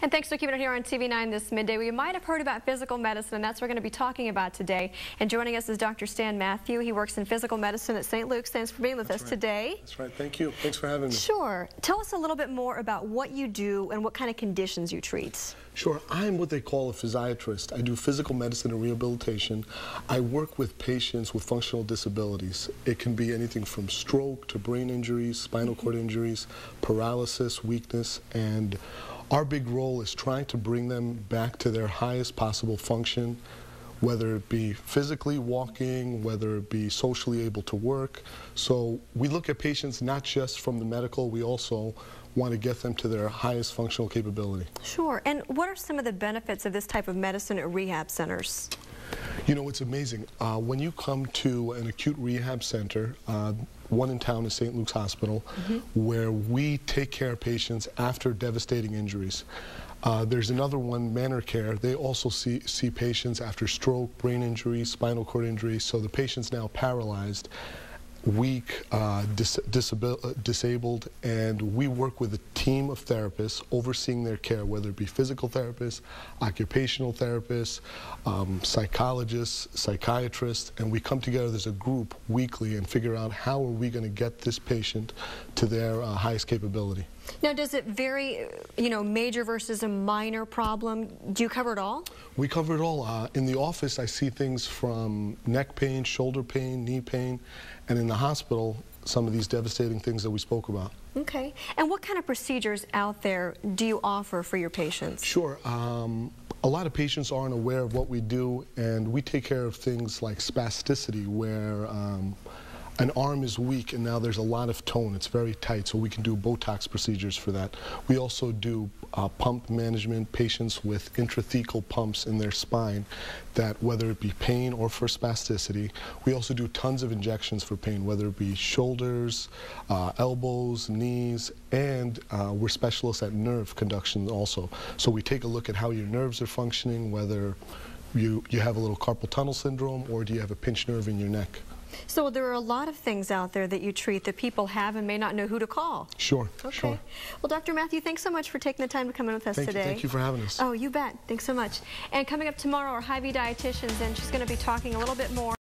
And thanks for keeping it here on TV9 this midday. We might have heard about physical medicine, and that's what we're going to be talking about today. And joining us is Dr. Stan Mathew. He works in physical medicine at St. Luke's. Thanks for being with us today. That's right. Thank you. Thanks for having me. Sure. Tell us a little bit more about what you do and what kind of conditions you treat. Sure. I'm what they call a physiatrist. I do physical medicine and rehabilitation. I work with patients with functional disabilities. It can be anything from stroke to brain injuries, spinal cord injuries, paralysis, weakness, and our big role is trying to bring them back to their highest possible function, whether it be physically walking, whether it be socially able to work. So we look at patients not just from the medical, we also want to get them to their highest functional capability. Sure. And what are some of the benefits of this type of medicine at rehab centers? You know, it's amazing. When you come to an acute rehab center, one in town is St. Luke's Hospital, where we take care of patients after devastating injuries. There's another one, Manor Care. They also see patients after stroke, brain injury, spinal cord injury. So the patient's now paralyzed, weak, disabled, and we work with a team of therapists overseeing their care, whether it be physical therapists, occupational therapists, psychologists, psychiatrists, and we come together as a group weekly and figure out how are we going to get this patient to their highest capability. Now, does it vary, you know, major versus a minor problem? Do you cover it all? We cover it all. In the office, I see things from neck pain, shoulder pain, knee pain, and in the hospital, some of these devastating things that we spoke about. Okay. And what kind of procedures out there do you offer for your patients? Sure. A lot of patients aren't aware of what we do, and we take care of things like spasticity, where an arm is weak and now there's a lot of tone. It's very tight, so we can do Botox procedures for that. We also do pump management, patients with intrathecal pumps in their spine, that whether it be pain or for spasticity. We also do tons of injections for pain, whether it be shoulders, elbows, knees, and we're specialists at nerve conduction also. So we take a look at how your nerves are functioning, whether you have a little carpal tunnel syndrome or do you have a pinched nerve in your neck. So there are a lot of things out there that you treat that people have and may not know who to call. Sure, okay. Sure. Well, Dr. Mathew, thanks so much for taking the time to come in with us today. Thank you for having us. Oh, you bet. Thanks so much. And coming up tomorrow are Hy-Vee dietitians, and she's going to be talking a little bit more